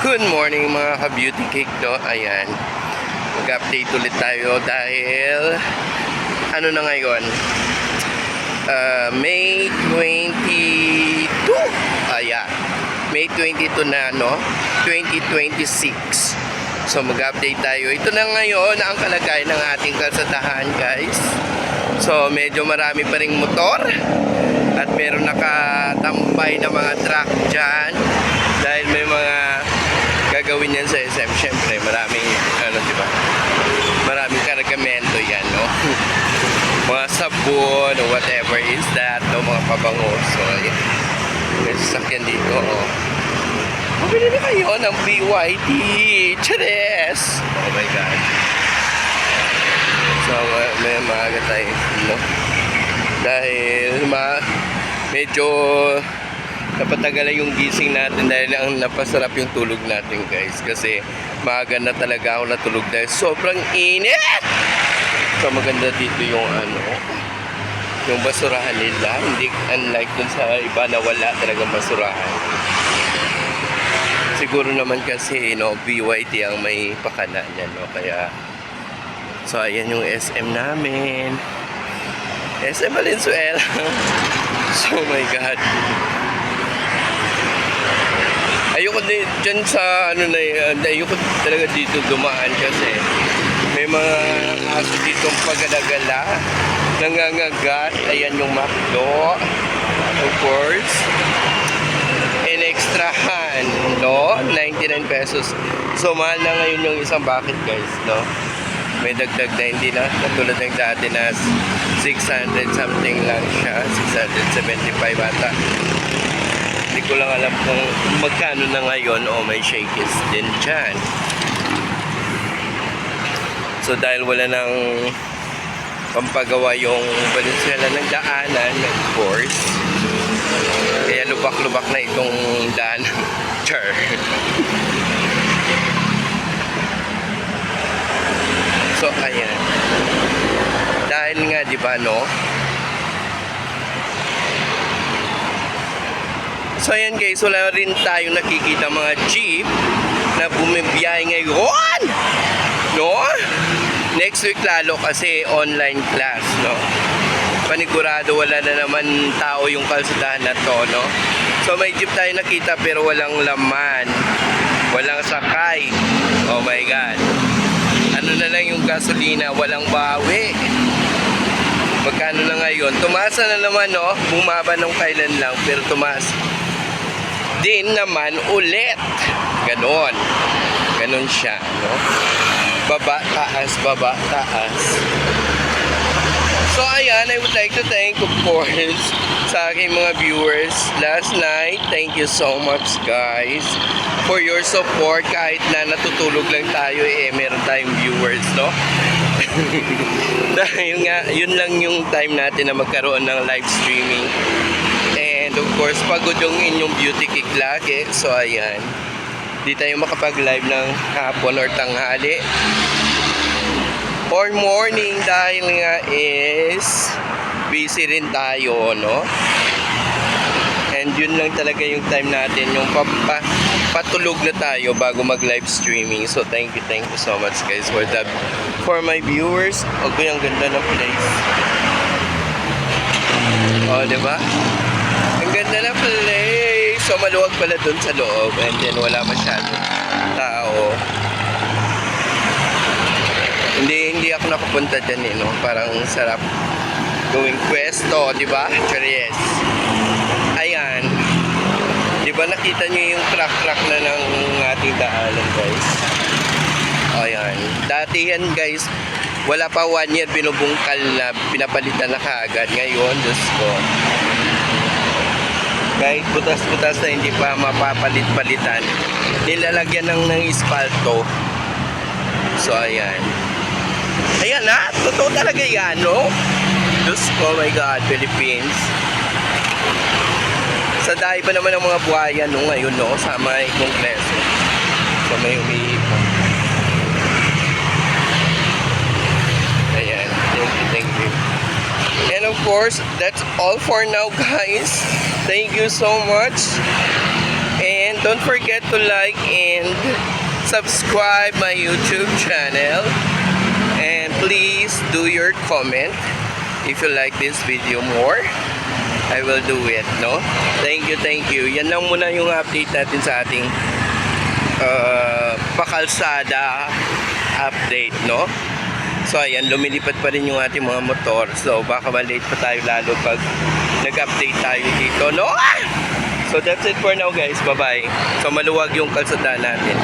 Good morning mga ka-beauty cake, no? Ayan. Mag-update ulit tayo dahil ano na ngayon? May 22. Ayan. May 22 na, no? 2026. So mag-update tayo. Ito na ngayon ang kalagayan ng ating kalsadahan, guys. So medyo marami pa ring motor at meron nakatambay na mga truck dyan dahil may mga gagawin yan sa SM. Syempre maraming diba? Maraming kargamento yan, no? Mga sabon o whatever is that, no? Mga pabango. So ayan, may sasakyan dito, oh. Mabili na kayo ng BYD. Cheres! Oh my God. So may maaga tayo, no? Dahil medyo napatagalan yung gising natin dahil ang napasarap yung tulog natin, guys, kasi maaga na talaga ako natulog dahil sobrang init. So maganda dito yung yung basurahan nila, hindi unlike dun sa iba na wala talagang basurahan. Siguro naman kasi, no, BYD ang may pakana niyan, no? Kaya so ayan yung SM namin, SM Valenzuela. So my God, ayoko din dyan sa ayoko talaga dito dumaan kasi may mga aso ditong pagalagala, nangangagat. Ayan yung McDo, of course, and extrahan, no, 99 pesos. So mahal na ngayon yung isang bucket, guys, no? May dagdag na, hindi na katulad ng dati na 600 something lang siya, 675 ata. Hindi ko lang alam kung magkano na ngayon o may shakies din dyan. So dahil wala nang pampagawa yung Valenzuela ng daanan, of course, kaya lubak-lubak na itong daanan. Char. So ayan, dahil nga, di ba, no? So ayan, guys, wala rin tayong nakikita mga jeep na bumibiyahe ngayon, no? Next week lalo kasi online class, no? Panigurado wala na naman tao yung kalsadahan na to, no? So may jeep tayo nakita pero walang laman, walang sakay. Oh my God. Ano na lang yung gasolina, walang bawi. Magkano na ngayon? Tumaas na naman, no? Bumaba nung kailan lang, pero tumaas din naman ulit. Ganon. Ganon siya, no? Baba, taas, baba, taas. So ayan, I would like to thank, of course, sa aking mga viewers last night. Thank you so much, guys, for your support. Kahit na natutulog lang tayo, meron tayong viewers, no? Dahil nga, yun lang yung time natin na magkaroon ng live streaming. And of course, pagod yung inyong beauty cake lagi. So ayan, di tayo makapag-live ng hapon or tanghali or morning dahil nga is busy rin tayo, no? And yun lang talaga yung time natin, yung patulog na tayo bago mag-live streaming. So thank you so much, guys, for my viewers. Okay, ang ganda ng place. Oh, diba? Ang ganda ng place. So maluwag pala dun sa loob and then wala masyadong tao. Hindi ako nakapunta dyan, no? Parang sarap gawing pwesto, diba? Cheers. Ayan. Diba nakita nyo yung truck na ng ating daanan, guys? Ayan. Dati yan, guys, wala pa 1 year binubungkal na, pinapalitan na kaagad. Ngayon, Diyos ko, kahit butas-butas na hindi pa mapapalit-palitan, nilalagyan ng espalto. So ayan. Ayan na, totoo talaga yan, no? Diyos ko, oh my God, Philippines. Sa dahi pa naman ng mga buhaya, no, ngayon, no, sa may Kongreso. So may umiipan. Ayan, thank you. And of course, that's all for now, guys. Thank you so much. And And don't forget to like and subscribe my YouTube channel. And please do your comment if you like this video more. I will do it, no? Thank you, thank you. Yan lang muna yung update natin sa ating pakalsada update, no? So ayan, lumilipad pa rin yung ating mga motor. So baka malate pa tayo lalo pag nag-update tayo dito, no? So that's it for now guys, bye bye. So maluwag yung kalsada natin.